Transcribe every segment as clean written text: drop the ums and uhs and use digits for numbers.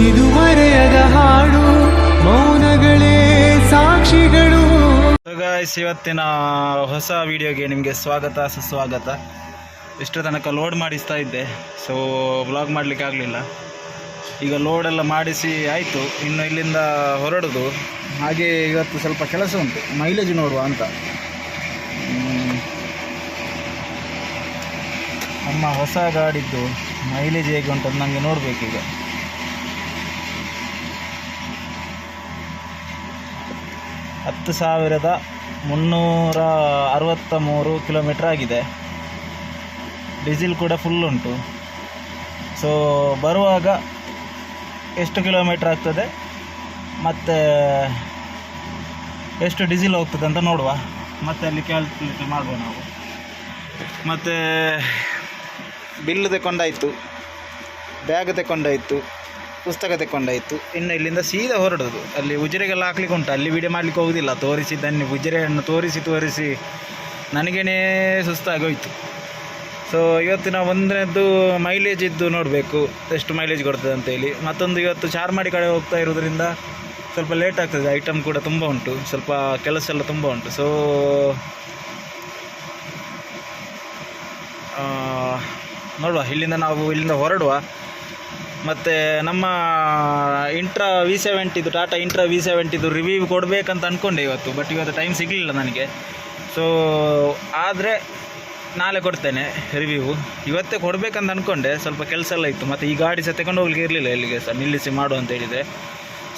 ಇದು ಮರೆಯದ ಹಾಡು, ಮೌನಗಳೇ ಸಾಕ್ಷಿಗಳು. ಗೈಸ್, ಇವತ್ತಿನ ಹೊಸ ವಿಡಿಯೋಗೆ ನಿಮಗೆ ಸ್ವಾಗತ ಸುಸ್ವಾಗತ. ಇಷ್ಟು ತನಕ ಲೋಡ್ ಮಾಡಿಸ್ತಾ ಇದ್ದೆ, ಸೊ ವ್ಲಾಗ್ ಮಾಡಲಿಕ್ಕೆ ಆಗಲಿಲ್ಲ. ಈಗ ಲೋಡೆಲ್ಲ ಮಾಡಿಸಿ ಆಯಿತು, ಇನ್ನು ಇಲ್ಲಿಂದ ಹೊರಡೋದು. ಹಾಗೆ ಇವತ್ತು ಸ್ವಲ್ಪ ಕೆಲಸ ಉಂಟು, ಮೈಲೇಜ್ ನೋಡುವ ಅಂತ. ನಮ್ಮ ಹೊಸ ಗಾಡಿದ್ದು ಮೈಲೇಜ್ ಹೇಗೆ ಉಂಟು ಅಂತ ನನಗೆ ನೋಡಬೇಕೀಗ. ಹತ್ತು 10,363 ಕಿಲೋಮೀಟ್ರ್ ಆಗಿದೆ. ಡೀಸೆಲ್ ಕೂಡ ಫುಲ್ ಉಂಟು. ಸೊ ಬರುವಾಗ ಎಷ್ಟು ಕಿಲೋಮೀಟ್ರ್ ಆಗ್ತದೆ ಮತ್ತು ಎಷ್ಟು ಡೀಸೆಲ್ ಹೋಗ್ತದೆ ಅಂತ ನೋಡುವ. ಮತ್ತು ಅಲ್ಲಿ ಕ್ಯಾಲ್ಕುಲೇಟ್ ಮಾಡುವ ನಾವು. ಮತ್ತು ಬಿಲ್ ತಗೊಂಡಾಯಿತು, ಬ್ಯಾಗ್ ತಗೊಂಡಾಯಿತು, ಪುಸ್ತಕ ತಗೊಂಡಾಯಿತು. ಇನ್ನು ಇಲ್ಲಿಂದ ಸೀದಾ ಹೊರಡೋದು. ಅಲ್ಲಿ ಉಜಿರೆಗೆಲ್ಲ ಹಾಕ್ಲಿಕ್ಕೆ ಉಂಟು, ಅಲ್ಲಿ ವಿಡಿಯೋ ಮಾಡಲಿಕ್ಕೆ ಹೋಗೋದಿಲ್ಲ. ತೋರಿಸಿದ್ದನ್ನೇ ಉಜಿರೆಯನ್ನು ತೋರಿಸಿ ನನಗೇನೇ ಸುಸ್ತಾಗೋಯ್ತು. ಸೊ ಇವತ್ತಿನ ಒಂದನೇದ್ದು ಮೈಲೇಜ್ ಇದ್ದು ನೋಡಬೇಕು ಎಷ್ಟು ಮೈಲೇಜ್ ಕೊಡ್ತದೆ ಅಂತೇಳಿ. ಮತ್ತೊಂದು ಇವತ್ತು ಚಾರ್ಮಾಡಿ ಕಡೆ ಹೋಗ್ತಾ ಇರೋದ್ರಿಂದ ಸ್ವಲ್ಪ ಲೇಟ್ ಆಗ್ತದೆ. ಐಟಮ್ ಕೂಡ ತುಂಬ ಉಂಟು, ಸ್ವಲ್ಪ ಕೆಲಸ ಎಲ್ಲ ತುಂಬ ಉಂಟು. ಸೊ ನೋಡುವ, ಇಲ್ಲಿಂದ ಹೊರಡುವ. ಮತ್ತು ನಮ್ಮ intra V70 Tata intra V70 review ಕೊಡಬೇಕಂತ ಅಂದ್ಕೊಂಡೆ ಇವತ್ತು. ಬಟ್ ಇವತ್ತು ಟೈಮ್ ಸಿಗಲಿಲ್ಲ ನನಗೆ. ಸೊ ಆದರೆ ನಾಳೆ ಕೊಡ್ತೇನೆ ರಿವ್ಯೂ. ಇವತ್ತೇ ಕೊಡಬೇಕಂತ ಅಂದ್ಕೊಂಡೆ, ಸ್ವಲ್ಪ ಕೆಲಸ ಎಲ್ಲ ಇತ್ತು. ಮತ್ತು ಈ ಗಾಡಿ ಸಹ ತಗೊಂಡು ಹೋಗ್ಲಿಕ್ಕೆ ಇರಲಿಲ್ಲ ಎಲ್ಲಿಗೆ ಸಹ, ನಿಲ್ಲಿಸಿ ಮಾಡು ಅಂತ ಹೇಳಿದರೆ.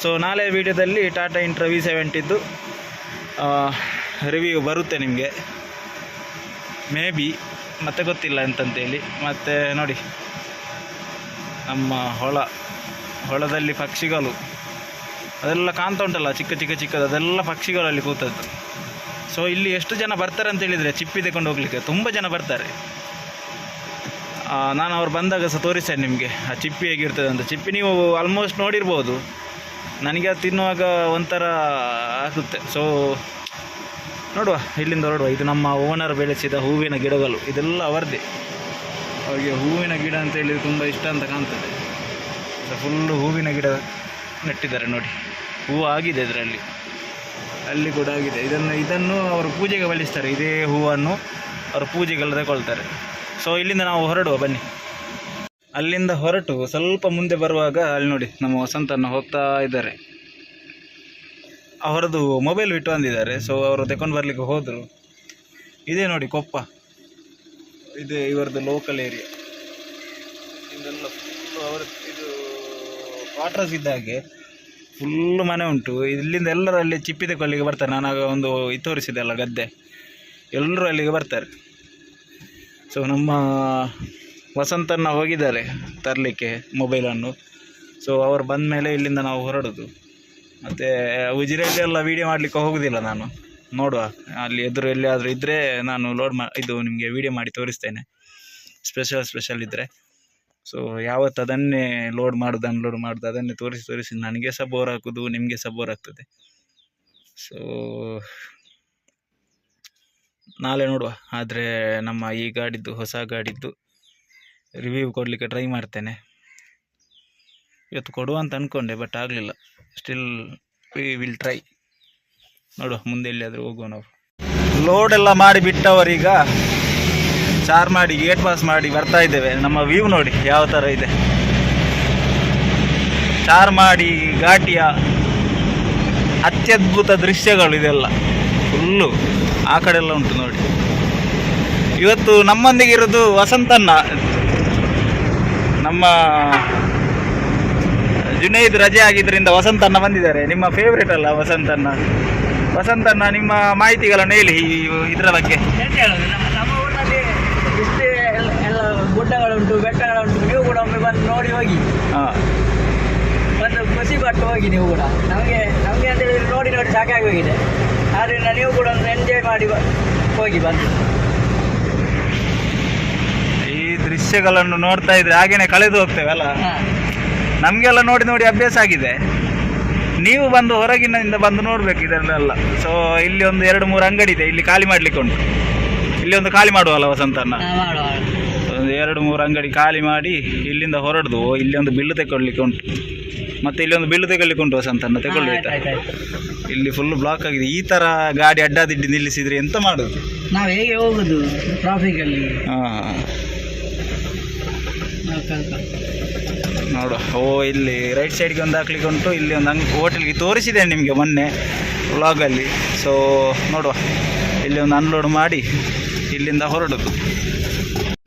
ಸೊ ನಾಳೆ ವೀಡಿಯೋದಲ್ಲಿ ಟಾಟಾ ಇಂಟ್ರಾ V70 ರಿವ್ಯೂ ಬರುತ್ತೆ ನಿಮಗೆ, ಮೇ ಬಿ. ಮತ್ತೆ ಗೊತ್ತಿಲ್ಲ ಎಂತಂತೇಳಿ. ಮತ್ತು ನೋಡಿ, ನಮ್ಮ ಹೊಳದಲ್ಲಿ ಪಕ್ಷಿಗಳು ಅದೆಲ್ಲ ಕಾಣ್ತಾ ಉಂಟಲ್ಲ, ಚಿಕ್ಕದು, ಅದೆಲ್ಲ ಪಕ್ಷಿಗಳಲ್ಲಿ ಕೂತದ್ದು. ಸೊ ಇಲ್ಲಿ ಎಷ್ಟು ಜನ ಬರ್ತಾರೆ ಅಂತ ಹೇಳಿದರೆ ಚಿಪ್ಪಿ ತಗೊಂಡು ಹೋಗ್ಲಿಕ್ಕೆ ತುಂಬ ಜನ ಬರ್ತಾರೆ. ನಾನು ಅವ್ರು ಬಂದಾಗ ಸಹ ತೋರಿಸ್ತೇನೆ ನಿಮಗೆ ಆ ಚಿಪ್ಪಿ ಹೇಗಿರ್ತದೆ ಅಂತ. ಚಿಪ್ಪಿ ನೀವು ಆಲ್ಮೋಸ್ಟ್ ನೋಡಿರ್ಬೋದು. ನನಗೆ ಅದು ತಿನ್ನುವಾಗ ಒಂಥರ ಆಗುತ್ತೆ. ಸೊ ನೋಡುವ, ಇಲ್ಲಿಂದ ಹೊರಡುವ. ಇದು ನಮ್ಮ ಓನರ್ ಬೆಳೆಸಿದ ಹೂವಿನ ಗಿಡಗಳು, ಇದೆಲ್ಲ ಅವರದೇ. ಅವರಿಗೆ ಹೂವಿನ ಗಿಡ ಅಂತ ಹೇಳಿದರೆ ತುಂಬ ಇಷ್ಟ ಅಂತ ಕಾಣ್ತದೆ. ಫುಲ್ಲು ಹೂವಿನ ಗಿಡ ನೆಟ್ಟಿದ್ದಾರೆ ನೋಡಿ. ಹೂವು ಆಗಿದೆ ಇದರಲ್ಲಿ, ಅಲ್ಲಿ ಕೂಡ ಆಗಿದೆ. ಇದನ್ನು ಅವರು ಪೂಜೆಗೆ ಬಳಸ್ತಾರೆ. ಇದೇ ಹೂವನ್ನು ಅವರು ಪೂಜೆಗೆಲ್ಲ ತಗೊಳ್ತಾರೆ. ಸೊ ಇಲ್ಲಿಂದ ನಾವು ಹೊರಡುವ ಬನ್ನಿ. ಅಲ್ಲಿಂದ ಹೊರಟು ಸ್ವಲ್ಪ ಮುಂದೆ ಬರುವಾಗ ಅಲ್ಲಿ ನೋಡಿ, ನಮ್ಮ ವಸಂತನ್ನು ಹೋಗ್ತಾ ಇದ್ದಾರೆ. ಅವರದ್ದು ಮೊಬೈಲ್ ಬಿಟ್ಟು ಬಂದಿದ್ದಾರೆ. ಸೊ ಅವರು ತಗೊಂಡು ಬರಲಿಕ್ಕೆ ಹೋದರು. ಇದೇ ನೋಡಿ ಕೊಪ್ಪ, ಇದೇ ಇವರದ್ದು ಲೋಕಲ್ ಏರಿಯಾ. ಇದೆಲ್ಲ ಫುಲ್ಲು ಅವರ ಇದು ಕ್ವಾರ್ಟರ್ಸ್ ಇದ್ದಾಗೆ ಫುಲ್ಲು ಮನೆ ಉಂಟು. ಇಲ್ಲಿಂದ ಎಲ್ಲರೂ ಅಲ್ಲಿ ಚಿಪ್ಪಿ ತಗೊಳ್ಳಿಕ್ಕೆ ಬರ್ತಾರೆ. ನಾನಾಗ ಒಂದು ತೋರಿಸಿದೆ ಅಲ್ಲ ಗದ್ದೆ, ಎಲ್ಲರೂ ಅಲ್ಲಿಗೆ ಬರ್ತಾರೆ. ಸೊ ನಮ್ಮ ವಸಂತನ ಹೋಗಿದ್ದಾರೆ ತರಲಿಕ್ಕೆ ಮೊಬೈಲನ್ನು. ಸೊ ಅವರು ಬಂದ ಮೇಲೆ ಇಲ್ಲಿಂದ ನಾವು ಹೊರಡೋದು. ಮತ್ತು ಉಜಿರೆಯಲ್ಲಿ ಎಲ್ಲ ವೀಡಿಯೋ ಮಾಡಲಿಕ್ಕೆ ಹೋಗೋದಿಲ್ಲ ನಾನು. ನೋಡುವ, ಅಲ್ಲಿ ಎದುರು ಎಲ್ಲಿಯಾದರೂ ಇದ್ದರೆ ನಾನು ಇದು ನಿಮಗೆ ವೀಡಿಯೋ ಮಾಡಿ ತೋರಿಸ್ತೇನೆ, ಸ್ಪೆಷಲ್ ಇದ್ದರೆ. ಸೊ ಯಾವತ್ತು ಅದನ್ನೇ ಅನ್ಲೋಡ್ ಮಾಡೋದು ಅದನ್ನೇ ತೋರಿಸಿ ನನಗೆ ಸಹ ಬೋರ್ ಹಾಕೋದು, ನಿಮಗೆ ಸಹ ಬೋರ್ ಆಗ್ತದೆ. ಸೊ ನಾಳೆ ನೋಡುವ. ಆದರೆ ನಮ್ಮ ಈ ಗಾಡಿದ್ದು, ಹೊಸ ಗಾಡಿದ್ದು ರಿವ್ಯೂ ಕೊಡಲಿಕ್ಕೆ ಟ್ರೈ ಮಾಡ್ತೇನೆ. ಇವತ್ತು ಕೊಡುವ ಅಂತ ಅಂದ್ಕೊಂಡೆ, ಬಟ್ ಆಗಲಿಲ್ಲ. Still we will try. ನೋಡುವ, ಮುಂದೆ ಎಲ್ಲಿಯಾದರೂ ಹೋಗುವ ನಾವು. ಲೋಡೆಲ್ಲ ಮಾಡಿ ಬಿಟ್ಟವರೀಗ ಚಾರ್ಮಾಡಿ ಗೇಟ್ ಪಾಸ್ ಮಾಡಿ ಬರ್ತಾ ಇದ್ದೇವೆ. ನಮ್ಮ ವ್ಯೂ ನೋಡಿ ಯಾವ ಥರ ಇದೆ. ಚಾರ್ಮಾಡಿ ಘಾಟಿಯ ಅತ್ಯದ್ಭುತ ದೃಶ್ಯಗಳು ಇದೆಲ್ಲ. ಫುಲ್ಲು ಆ ಕಡೆ ಎಲ್ಲ ಉಂಟು ನೋಡಿ. ಇವತ್ತು ನಮ್ಮೊಂದಿಗೆ ಇರೋದು ವಸಂತಣ್ಣ. ನಮ್ಮ ಜುನೈದ್ ರಜೆ ಆಗಿದ್ದರಿಂದ ವಸಂತಣ್ಣ ಬಂದಿದ್ದಾರೆ. ನಿಮ್ಮ ಫೇವ್ರೇಟ್ ಅಲ್ಲ ವಸಂತಣ್ಣ. ನಿಮ್ಮ ಮಾಹಿತಿಗಳನ್ನು ಹೇಳಿ ಇದರ ಬಗ್ಗೆ. ನಮ್ಮ ಊರಿನಲ್ಲಿ ಇಷ್ಟೇ ಎಲ್ಲ ಗುಡ್ಡಗಳುಂಟು, ಬೆಟ್ಟಗಳುಂಟು. ನೀವು ಕೂಡ ಒಮ್ಮೆ ಬಂದು ನೋಡಿ ಹೋಗಿ, ಒಂದು ಖುಷಿ ಪಟ್ಟು ಹೋಗಿ ನೀವು ಕೂಡ. ನಮಗೆ ಅಂತ ಹೇಳಿದ್ರೆ ನೋಡಿ ಸಾಕಾಗಿ ಹೋಗಿದೆ. ಆದ್ದರಿಂದ ನೀವು ಕೂಡ ಒಂದು ಎಂಜಾಯ್ ಮಾಡಿ ಹೋಗಿ ಬಂದು. ಈ ದೃಶ್ಯಗಳನ್ನು ನೋಡ್ತಾ ಇದ್ರೆ ಹಾಗೇನೆ ಕಳೆದು ಹೋಗ್ತೇವೆ ಅಲ್ಲ. ನಮಗೆಲ್ಲ ನೋಡಿ ಅಭ್ಯಾಸ ಆಗಿದೆ. ನೀವು ಬಂದು ಹೊರಗಿನಿಂದ ಬಂದು ನೋಡ್ಬೇಕು ಇದನ್ನೆಲ್ಲ. ಸೊ ಇಲ್ಲಿ ಒಂದು 2-3 ಅಂಗಡಿ ಇದೆ, ಇಲ್ಲಿ ಖಾಲಿ ಮಾಡ್ಲಿಕ್ಕೆ ಉಂಟು. ಇಲ್ಲಿ ಒಂದು ಖಾಲಿ ಮಾಡುವಲ್ಲ ವಸಂತಣ್ಣ. ಒಂದು 2-3 ಅಂಗಡಿ ಖಾಲಿ ಮಾಡಿ ಇಲ್ಲಿಂದ ಹೊರಡ್ದು ಇಲ್ಲಿ ಒಂದು ಬಿಲ್ಲು ತಗೊಳ್ಲಿಕ್ಕೆ ಉಂಟು. ಮತ್ತೆ ಇಲ್ಲಿ ಒಂದು ಬಿಲ್ಲು ತಗೊಳ್ಲಿಕ್ಕೆ ಉಂಟು ವಸಂತನ ತಗೊಳ್ಳಿತ್ತ. ಇಲ್ಲಿ ಫುಲ್ ಬ್ಲಾಕ್ ಆಗಿದೆ. ಈ ಥರ ಗಾಡಿ ಅಡ್ಡಾದಿಡ್ಡಿ ನಿಲ್ಲಿಸಿದ್ರೆ ಎಂತ ಮಾಡೋದು? ನಾವು ಹೇಗೆ ಹೋಗುದು ಟ್ರಾಫಿಕಲ್ಲಿ? ಹಾಂ ನೋಡು. ಇಲ್ಲಿ ರೈಟ್ ಸೈಡ್ಗೆ ಒಂದು ಹಾಕ್ಲಿಕ್ಕೆ ಉಂಟು. ಇಲ್ಲಿ ಒಂದು ಹೋಟೆಲ್ಗೆ ತೋರಿಸಿದ್ದೇನೆ ನಿಮಗೆ ಮೊನ್ನೆ ವ್ಲಾಗಲ್ಲಿ. ಸೊ ನೋಡುವ, ಇಲ್ಲಿ ಒಂದು ಅನ್ಲೋಡ್ ಮಾಡಿ ಇಲ್ಲಿಂದ ಹೊರಡೋದು.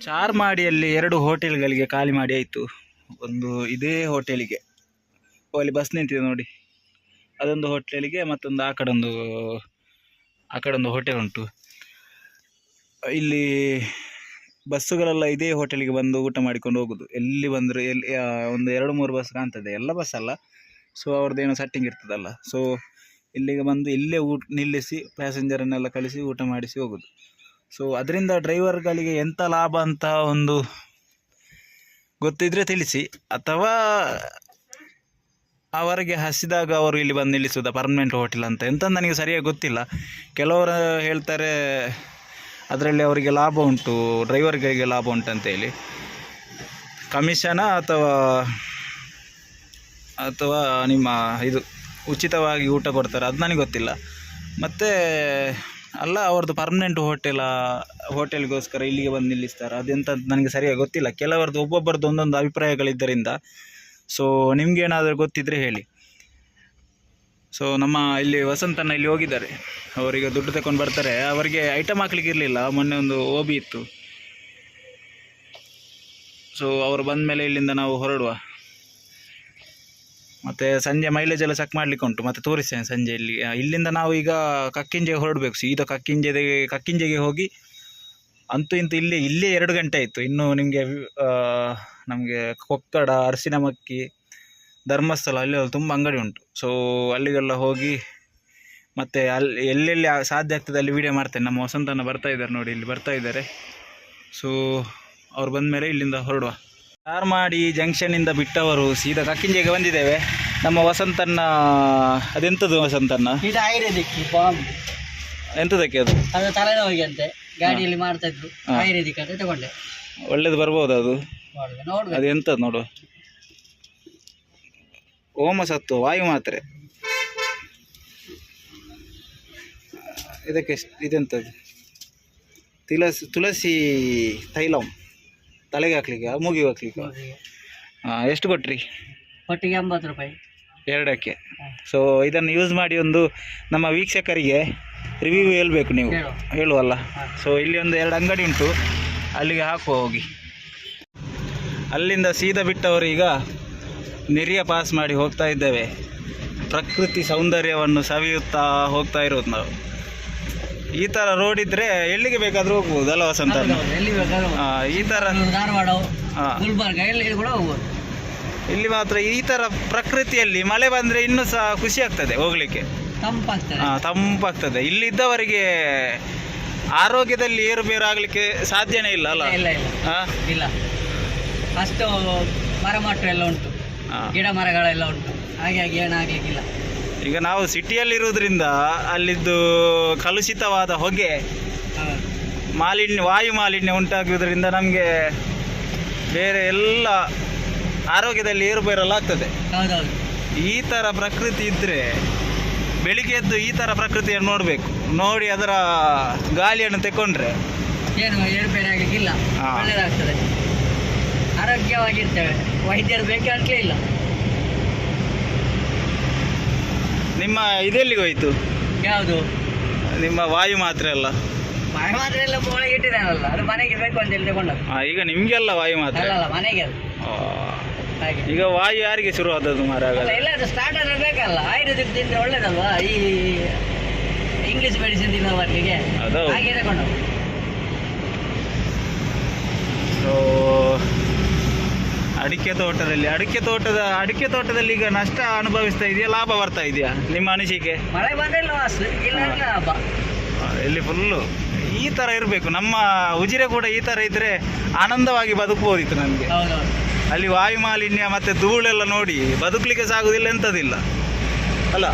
ಚಾರ್ಮಾಡಿಯಲ್ಲಿ 2 ಹೋಟೆಲ್ಗಳಿಗೆ ಖಾಲಿ ಮಾಡಿ ಆಯಿತು. ಒಂದು ಇದೇ ಹೋಟೆಲಿಗೆ, ಅಲ್ಲಿ ಬಸ್ ನಿಂತಿದೆ ನೋಡಿ, ಅದೊಂದು ಹೋಟೆಲಿಗೆ, ಮತ್ತೊಂದು ಆ ಕಡೆ ಒಂದು ಹೋಟೆಲ್ ಉಂಟು. ಇಲ್ಲಿ ಬಸ್ಸುಗಳೆಲ್ಲ ಇದೇ ಹೋಟೆಲಿಗೆ ಬಂದು ಊಟ ಮಾಡಿಕೊಂಡು ಹೋಗೋದು. ಎಲ್ಲಿ ಬಂದರೂ ಒಂದು 2-3 ಬಸ್ ಕಾಣ್ತದೆ, ಎಲ್ಲ ಬಸ್ ಅಲ್ಲ. ಸೊ ಅವ್ರದ್ದೇನೋ ಸೆಟ್ಟಿಂಗ್ ಇರ್ತದಲ್ಲ. ಸೊ ಇಲ್ಲಿಗೆ ಬಂದು ಇಲ್ಲೇ ನಿಲ್ಲಿಸಿ ಪ್ಯಾಸೆಂಜರನ್ನೆಲ್ಲ ಕಳಿಸಿ ಊಟ ಮಾಡಿಸಿ ಹೋಗೋದು. ಸೊ ಅದರಿಂದ ಡ್ರೈವರ್ಗಳಿಗೆ ಎಂಥ ಲಾಭ ಅಂತ ಒಂದು ಗೊತ್ತಿದ್ರೆ ತಿಳಿಸಿ, ಅಥವಾ ಅವರಿಗೆ ಹಸಿದಾಗ ಅವರು ಇಲ್ಲಿ ಬಂದು ನಿಲ್ಲಿಸೋದ ಪರ್ಮನೆಂಟ್ ಹೋಟೆಲ್ ಅಂತ ಎಂತ ನನಗೆ ಸರಿಯಾಗಿ ಗೊತ್ತಿಲ್ಲ. ಕೆಲವರು ಹೇಳ್ತಾರೆ ಅದರಲ್ಲಿ ಅವರಿಗೆ ಲಾಭ ಉಂಟು, ಡ್ರೈವರ್ಗಳಿಗೆ ಲಾಭ ಉಂಟು ಅಂತೇಳಿ. ಕಮಿಷನ ಅಥವಾ ನಿಮ್ಮ ಇದು ಉಚಿತವಾಗಿ ಊಟ ಕೊಡ್ತಾರೆ, ಅದು ನನಗೆ ಗೊತ್ತಿಲ್ಲ. ಮತ್ತು ಅಲ್ಲ, ಅವ್ರದ್ದು ಪರ್ಮನೆಂಟ್ ಹೋಟೆಲ್ಗೋಸ್ಕರ ಇಲ್ಲಿಗೆ ಬಂದು ನಿಲ್ಲಿಸ್ತಾರೆ, ಅದೆಂತ ನನಗೆ ಸರಿಯಾಗಿ ಗೊತ್ತಿಲ್ಲ. ಕೆಲವರದ್ದು ಒಬ್ಬೊಬ್ಬರದ್ದು ಒಂದೊಂದು ಅಭಿಪ್ರಾಯಗಳಿದ್ದರಿಂದ. ಸೊ ನಿಮಗೇನಾದರೂ ಗೊತ್ತಿದ್ದರೆ ಹೇಳಿ. ಸೊ ನಮ್ಮ ಇಲ್ಲಿ ವಸಂತನ ಇಲ್ಲಿ ಹೋಗಿದ್ದಾರೆ, ಅವರಿಗೆ ದುಡ್ಡು ತಗೊಂಡು ಬರ್ತಾರೆ. ಅವರಿಗೆ ಐಟಮ್ ಹಾಕ್ಲಿಕ್ಕೆ ಇರಲಿಲ್ಲ, ಮೊನ್ನೆ ಒಂದು ಓಬಿ ಇತ್ತು. ಸೊ ಅವರು ಬಂದ ಮೇಲೆ ಇಲ್ಲಿಂದ ನಾವು ಹೊರಡುವ. ಮತ್ತು ಸಂಜೆ ಮೈಲೇಜ್ ಎಲ್ಲ ಚೆಕ್ ಮಾಡಲಿಕ್ಕೆ ಉಂಟು, ಮತ್ತು ತೋರಿಸ್ತೇನೆ ಸಂಜೆ. ಇಲ್ಲಿಂದ ನಾವು ಈಗ ಕಕ್ಕಿಂಜೆಗೆ ಹೊರಡಬೇಕು. ಸೀದಾ ಕಕ್ಕಿಂಜೆಗೆ ಹೋಗಿ ಅಂತೂ ಇಂತೂ ಇಲ್ಲೇ 2 ಗಂಟೆ ಆಯಿತು. ಇನ್ನು ನಮಗೆ ಕೊಕ್ಕಡ, ಅರಸಿನಮಕ್ಕಿ, ಧರ್ಮಸ್ಥಳ ಅಲ್ಲಿ ತುಂಬ ಅಂಗಡಿ ಉಂಟು. ಸೊ ಅಲ್ಲಿಗೆಲ್ಲ ಹೋಗಿ ಮತ್ತು ಎಲ್ಲೆಲ್ಲಿ ಸಾಧ್ಯ ಆಗ್ತದೆ ಅಲ್ಲಿ ವೀಡಿಯೋ ಮಾಡ್ತೇನೆ. ನಮ್ಮ ವಸಂತನ ಬರ್ತಾ ಇದ್ದಾರೆ ನೋಡಿ, ಇಲ್ಲಿ ಬರ್ತಾ ಇದ್ದಾರೆ. ಸೊ ಅವ್ರು ಬಂದ ಮೇಲೆ ಇಲ್ಲಿಂದ ಹೊರಡುವ. ಚಾರ್ಮಾಡಿ ಜಂಕ್ಷನಿಂದ ಬಿಟ್ಟವರು ಸೀದಾ ಕಕ್ಕಿಂಜೆಗೆ ಬಂದಿದ್ದೇವೆ. ನಮ್ಮ ವಸಂತನ ಅದೆಂಥದ್ದು ವಸಂತನ ಇದು ಆಯುರ್ವೇದಿಕ್ ಬಾಂಬ್. ಎಂಥದಕ್ಕೆ ಅದು? ಅದು ತಲೆನೋವಿಗೆ ಅಂತೆ ಗಾಡಿಯಲ್ಲಿ ಮಾಡ್ತಾ ಇದ್ರು, ಆಯುರ್ವೇದಿಕ್ ಅಂತ ತಗೊಂಡೆ. ಒಳ್ಳೇದು ಬರ್ಬೋದು ಅದು? ನೋಡ್ಬೇಕು. ಅದು ಎಂಥದ್ದು ನೋಡು. ಓಮ ಸತ್ತು ವಾಯು ಮಾತ್ರೆ. ಇದಕ್ಕೆ ಇದೆಂಥದ್ದು? ತುಳಸಿ ತೈಲಂ ತಲೆಗೆ ಹಾಕ್ಲಿಕ್ಕೆ, ಮೂಗಿಗೆ ಹಾಕ್ಲಿಕ್ಕೆ. ಎಷ್ಟು ಕೊಟ್ರಿ? ಒಟ್ಟಿಗೆ 80 ರೂಪಾಯಿ 2ಕ್ಕೆ. ಸೊ ಇದನ್ನು ಯೂಸ್ ಮಾಡಿ ಒಂದು ನಮ್ಮ ವೀಕ್ಷಕರಿಗೆ ರಿವ್ಯೂ ಹೇಳ್ಬೇಕು ನೀವು, ಹೇಳುವಲ್ಲ. ಸೊ ಇಲ್ಲಿ ಒಂದು 2 ಅಂಗಡಿ ಉಂಟು, ಅಲ್ಲಿಗೆ ಹಾಕುವ ಹೋಗಿ. ಅಲ್ಲಿಂದ ಸೀದಾ ಬಿಟ್ಟವರು ಈಗ ನೆರಿಯ ಪಾಸ್ ಮಾಡಿ ಹೋಗ್ತಾ ಇದ್ದೇವೆ. ಪ್ರಕೃತಿ ಸೌಂದರ್ಯವನ್ನು ಸವಿಯುತ್ತಾ ಹೋಗ್ತಾ ಇರೋದು ನಾವು. ಈ ಥರ ರೋಡ್ ಇದ್ದರೆ ಎಲ್ಲಿಗೆ ಬೇಕಾದರೂ ಹೋಗ್ಬೋದು ಅಲ್ಲ ವಸಂತ? ಈ ಥರ ಧಾರವಾಡ, ಗುಲ್ಬರ್ಗ ಎಲ್ಲಿ ಕೂಡ ಹೋಗ್ಬೋದು. ಇಲ್ಲಿ ಮಾತ್ರ ಈ ಥರ ಪ್ರಕೃತಿಯಲ್ಲಿ ಮಳೆ ಬಂದರೆ ಇನ್ನೂ ಸಹ ಖುಷಿ ಆಗ್ತದೆ ಹೋಗ್ಲಿಕ್ಕೆ, ತಂಪಾಗ್ತದೆ. ಇಲ್ಲಿದ್ದವರಿಗೆ ಆರೋಗ್ಯದಲ್ಲಿ ಏರುಪೇರು ಆಗಲಿಕ್ಕೆ ಸಾಧ್ಯನೇ ಇಲ್ಲ ಅಲ್ಲ? ಇಲ್ಲ, ಅಷ್ಟು ಮರಮಟ್ಟು ಎಲ್ಲ ಉಂಟು, ಗಿಡ ಮರಗಳೆಲ್ಲ ಉಂಟು, ಹಾಗಾಗಿ ಏನಾಗಲಿಕ್ಕಿಲ್ಲ. ಈಗ ನಾವು ಸಿಟಿಯಲ್ಲಿರುವುದರಿಂದ ಅಲ್ಲಿದ್ದು ಕಲುಷಿತವಾದ ಹೊಗೆ, ವಾಯು ಮಾಲಿನ್ಯ ಉಂಟಾಗುವುದರಿಂದ ನಮಗೆ ಬೇರೆ ಎಲ್ಲ ಆರೋಗ್ಯದಲ್ಲಿ ಏರುಪೇರೆಲ್ಲ ಆಗ್ತದೆ. ಈ ಥರ ಪ್ರಕೃತಿ ಇದ್ದರೆ ಬೆಳಿಗ್ಗೆ ಎದ್ದು ಈ ಥರ ಪ್ರಕೃತಿಯನ್ನು ನೋಡಬೇಕು, ನೋಡಿ ಅದರ ಗಾಳಿಯನ್ನು ತೆಕೊಂಡ್ರೆ ಏನು ಏರುಪೇರು ಆಗಲಿಕ್ಕಿಲ್ಲ, ಒಳ್ಳೆಯದಾಗ್ತದೆ, ಆರೋಗ್ಯವಾಗಿರ್ತೇವೆ. ವೈದ್ಯರು ಬೇಕಾಗಲೇ ಇಲ್ಲ. ನಿಮ್ಮ ಇದೆಲ್ಲಿಗೆ ಹೋಯ್ತು? ಯಾವುದು? ನಿಮ್ಮ ವಾಯು ಮಾತ್ರೆ ಎಲ್ಲ? ವಾಯು ಮಾತ್ರೆ ಎಲ್ಲ ಒಳಗೆ ಇಟ್ಟಿದ್ದಾನಲ್ಲ, ಅದು ಮನೆಗೆ ಬೇಕು ಅಂತ ಹೇಳಿ ತಗೊಂಡು. ಈಗ ನಿಮಗೆಲ್ಲ ವಾಯು ಮಾತ್ರೆ ಅಲ್ಲ, ಮನೆಗೆ ಅದು. ಹಾಗೆ ಈಗ ವಾಯು ಯಾರಿಗೆ ಶುರು ಆದದ್ದು ಮಾರಾಗ? ಇಲ್ಲ, ಅದು ಸ್ಟಾರ್ಟರ್ ಬೇಕಲ್ಲ, ಆಯುರ್ವೇದಿಕ್ ತಿಂದ್ರೆ ಒಳ್ಳೇದಲ್ವಾ ಈ ಇಂಗ್ಲಿಷ್ ಮೆಡಿಸಿನ್ ತಿನ್ನೋವರಿಗೆ, ಹಾಗೆ ತಗೊಂಡು. ಸೊ ಅಡಿಕೆ ತೋಟದಲ್ಲಿ ಈಗ ನಷ್ಟ ಅನುಭವಿಸ್ತಾ ಇದೆಯಾ, ಲಾಭ ಬರ್ತಾ ಇದೆಯಾ ನಿಮ್ಮ ಅನಿಸಿಕೆ? ಮಳೆ ಬಂದ್ರೆ ಲಾಸ್, ಇಲ್ಲ ಲಾಭ. ಇಲ್ಲಿ ಫುಲ್ಲು ಈ ಥರ ಇರಬೇಕು. ನಮ್ಮ ಉಜಿರೆ ಕೂಡ ಈ ಥರ ಇದ್ದರೆ ಆನಂದವಾಗಿ ಬದುಕಬಹುದಿತ್ತು ನಮಗೆ. ಅಲ್ಲಿ ವಾಯು ಮಾಲಿನ್ಯ ಮತ್ತು ಧೂಳೆಲ್ಲ ನೋಡಿ ಬದುಕಲಿಕ್ಕೆ ಸಾಗುವುದಿಲ್ಲ, ಎಂಥದಿಲ್ಲ ಅಲ್ಲ?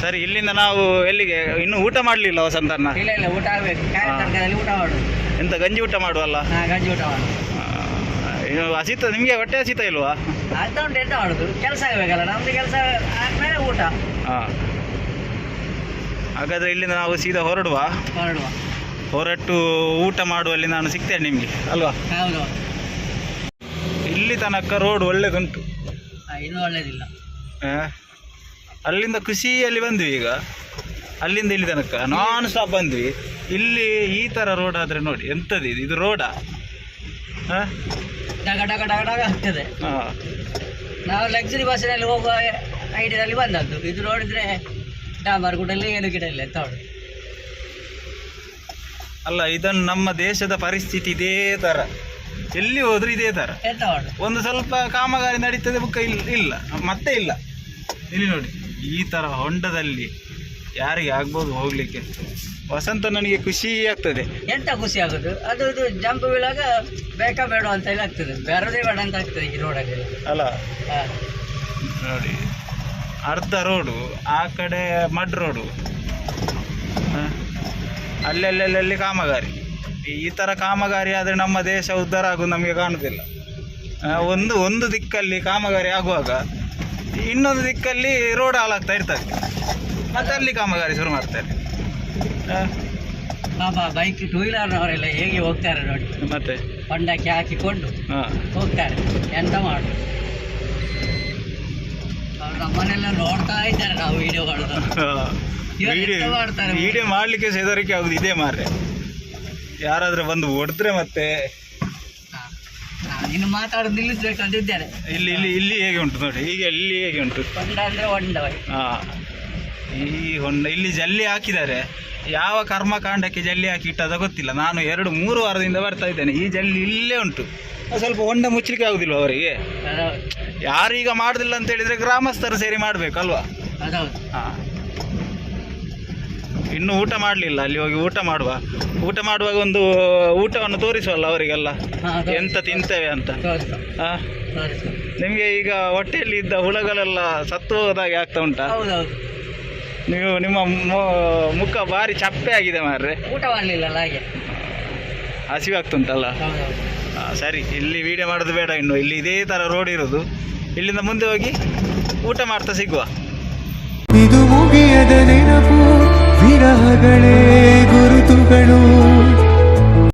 ಸರಿ, ಇಲ್ಲಿಂದ ನಾವು ಎಲ್ಲಿಗೆ? ಇನ್ನು ಊಟ ಮಾಡಲಿಲ್ಲ ವಸಂತಣ್ಣ? ಇಲ್ಲ ಇಲ್ಲ, ಊಟ ಆಗ್ಬೇಕು. ಕಾಯಿ ತರಕಾರಿಯಲ್ಲಿ ಊಟ ಮಾಡು. ಎಂತ ಗಂಜಿ ಊಟ ಮಾಡುವಲ್ಲ? ಹಾಂ, ಗಂಜಿ ಊಟ ಮಾಡು. ಇನ್ನು ಹಸಿತ ನಿಮಗೆ? ಹೊಟ್ಟೆ ಹಸಿತ ಇಲ್ವಾ? ಅರ್ಧ ಉಂಟು, ಎಂತ ಮಾಡುದು? ಕೆಲಸ ಆಗಬೇಕಲ್ಲ, ನಮ್ದು ಕೆಲಸ ಆದ್ಮೇಲೆ ಊಟ. ಹಾಂ, ಹಾಗಾದರೆ ಇಲ್ಲಿಂದ ನಾವು ಸೀದಾ ಹೊರಡುವ. ಹೊರಟು ಊಟ ಮಾಡುವಲ್ಲಿ ನಾನು ಸಿಗ್ತೇನೆ ನಿಮಗೆ ಅಲ್ವಾ? ಹೌದು. ಇಲ್ಲಿ ತನಕ ರೋಡ್ ಒಳ್ಳೇದುಂಟು. ಇನ್ನೂ ಒಳ್ಳೇದಿಲ್ಲ. ಅಲ್ಲಿಂದ ಖುಷಿಯಲ್ಲಿ ಬಂದ್ವಿ. ಈಗ ಅಲ್ಲಿಂದ ಇಲ್ಲಿ ತನಕ ನಾನ್ ಸ್ಟಾಪ್ ಬಂದ್ವಿ. ಇಲ್ಲಿ ಈ ಥರ ರೋಡ್ ಆದರೆ ನೋಡಿ ಎಂಥದ್ದು ಇದು ರೋಡಾ? ಡಗ ಡಗ ಡಗ ಡಗ ಆಗ್ತದೆ. ಹಾಂ, ನಾವು ಲಕ್ಸುರಿ ಬಸ್ಸಿನಲ್ಲಿ ಹೋಗುವ ಐಡಿಯಾದಲ್ಲಿ ಬಂದದ್ದು. ಇದು ನೋಡಿದ್ರೆ ಡಾಂಬರ್ ಗುಡ್ಡಲ್ಲಿ ಏನು ಗಿಡ ಇಲ್ಲ ಅಂತ ನೋಡಿ. ಅಲ್ಲ, ಇದನ್ನು ನಮ್ಮ ದೇಶದ ಪರಿಸ್ಥಿತಿ ಇದೇ ಥರ, ಎಲ್ಲಿ ಹೋದ್ರೂ ಇದೇ ಥರ. ಎಂತ ಮಾಡು? ಒಂದು ಸ್ವಲ್ಪ ಕಾಮಗಾರಿ ನಡೀತದೆ, ಬುಕ್ಕ ಇಲ್ಲ ಮತ್ತೆ ಇಲ್ಲ. ಇಲ್ಲಿ ನೋಡಿ ಈ ಥರ ಹೊಂಡದಲ್ಲಿ ಯಾರಿಗೆ ಆಗ್ಬೋದು ಹೋಗ್ಲಿಕ್ಕೆ? ವಸಂತ ನನಗೆ ಖುಷಿ ಆಗ್ತದೆ. ಎಂತ ಖುಷಿ ಆಗೋದು? ಅದು ಇದು ಜಂಪ್ ಬೀಳಾಗ ಬೇಕಾ ಬೇಡ ಅಂತ ಹೇಳಿ ಆಗ್ತದೆ, ಬೇಡದೇ ಬೇಡ ಅಂತ ಆಗ್ತದೆ ಈ ರೋಡಲ್ಲಿ ಅಲ್ಲ. ನೋಡಿ ಅರ್ಧ ರೋಡು, ಆ ಕಡೆ ಮಡ್ ರೋಡು, ಅಲ್ಲೆಲ್ಲೆಲ್ಲಿ ಕಾಮಗಾರಿ. ಈ ಥರ ಕಾಮಗಾರಿ ಆದರೆ ನಮ್ಮ ದೇಶ ಉದ್ಧಾರ ಆಗೋದು ನಮಗೆ ಕಾಣುವುದಿಲ್ಲ. ಒಂದು ದಿಕ್ಕಲ್ಲಿ ಕಾಮಗಾರಿ ಆಗುವಾಗ ಇನ್ನೊಂದು ದಿಕ್ಕಲ್ಲಿ ರೋಡ್ ಹಾಳಾಗ್ತಾ ಇರ್ತದೆ, ಮತ್ತೆ ಅಲ್ಲಿ ಕಾಮಗಾರಿ ಶುರು ಮಾಡ್ತಾರೆ. ಬಾಬಾ ಬೈಕ್ ಟೂ ವೀಲರ್ನವರೆಲ್ಲ ಹೇಗೆ ಹೋಗ್ತಾರೆ ನೋಡಿ, ಮತ್ತೆ ಹೊಂಡಕ್ಕೆ ಹಾಕಿಕೊಂಡು ಹೋಗ್ತಾರೆ. ಎಂತ ಮಾಡು? ಅವ್ರು ನಮ್ಮನ್ನೆಲ್ಲ ನೋಡ್ತಾ ಇದ್ದಾರೆ, ನಾವು ವಿಡಿಯೋಗಳು ಮಾಡ್ತಾರೆ. ವಿಡಿಯೋ ಮಾಡಲಿಕ್ಕೆ ಹೆದರಿಕೆ ಆಗುದು ಇದೇ ಮಾರ್ರೆ. ಯಾರಾದ್ರೂ ಬಂದು ಹೊಡೆದ್ರೆ ಮತ್ತೆ ಇನ್ನು ಮಾತಾಡೋದು ನಿಲ್ಲಿಸ್ಬೇಕಂತಿದ್ದೇನೆ. ಇಲ್ಲಿ ಇಲ್ಲಿ ಇಲ್ಲಿ ಹೇಗೆ ಉಂಟು ನೋಡಿ, ಈಗ ಇಲ್ಲಿ ಹೇಗೆ ಉಂಟು ಹೊಂಡ ಅಂದರೆ ಹೊಂಡ. ಈ ಹೊಂಡ ಇಲ್ಲಿ ಜಲ್ಲಿ ಹಾಕಿದ್ದಾರೆ. ಯಾವ ಕರ್ಮಕಾಂಡಕ್ಕೆ ಜಲ್ಲಿ ಹಾಕಿ ಇಟ್ಟದ ಗೊತ್ತಿಲ್ಲ. ನಾನು 2-3 ವಾರದಿಂದ ಬರ್ತಾ ಇದ್ದೇನೆ. ಈ ಜಲ್ಲಿ ಇಲ್ಲೇ ಉಂಟು. ಸ್ವಲ್ಪ ಹೊಂಡ ಮುಚ್ಚಲಿಕ್ಕೆ ಆಗುದಿಲ್ವ ಅವರಿಗೆ? ಯಾರೀಗ ಮಾಡುದಿಲ್ಲ ಅಂತ ಹೇಳಿದ್ರೆ ಗ್ರಾಮಸ್ಥರು ಸೇರಿ ಮಾಡ್ಬೇಕಲ್ವಾ? ಹಾಂ, ಇನ್ನು ಊಟ ಮಾಡಲಿಲ್ಲ. ಅಲ್ಲಿ ಹೋಗಿ ಊಟ ಮಾಡುವಾಗ ಒಂದು ಊಟವನ್ನು ತೋರಿಸುವಲ್ಲ ಅವರಿಗೆಲ್ಲ, ಎಂತ ತಿಂತೇವೆ ಅಂತ. ಹಾಂ, ನಿಮಗೆ ಈಗ ಹೊಟ್ಟೆಯಲ್ಲಿ ಇದ್ದ ಹುಳಗಳೆಲ್ಲ ಸತ್ತು ಹೋದಾಗೆ ಆಗ್ತಾ ಉಂಟಾ? ನೀವು ನಿಮ್ಮ ಮುಖ ಭಾರಿ ಚಪ್ಪೆ ಆಗಿದೆ ಮಾರ್ರೆ. ಊಟ ಮಾಡಲಿಲ್ಲ ಹಾಗೆ ಹಸಿವೆ ಆಗ್ತುಂಟಲ್ಲ. ಸರಿ, ಇಲ್ಲಿ ವಿಡಿಯೋ ಮಾಡೋದು ಬೇಡ. ಇನ್ನು ಇಲ್ಲಿ ಇದೇ ಥರ ರೋಡ್ ಇರೋದು. ಇಲ್ಲಿಂದ ಮುಂದೆ ಹೋಗಿ ಊಟ ಮಾಡ್ತಾ ಸಿಗುವ. ಇದು ಮುಗಿಯದ ನೆನಪು, ವಿರಹಗಳೇ ಗುರುತುಗಳು.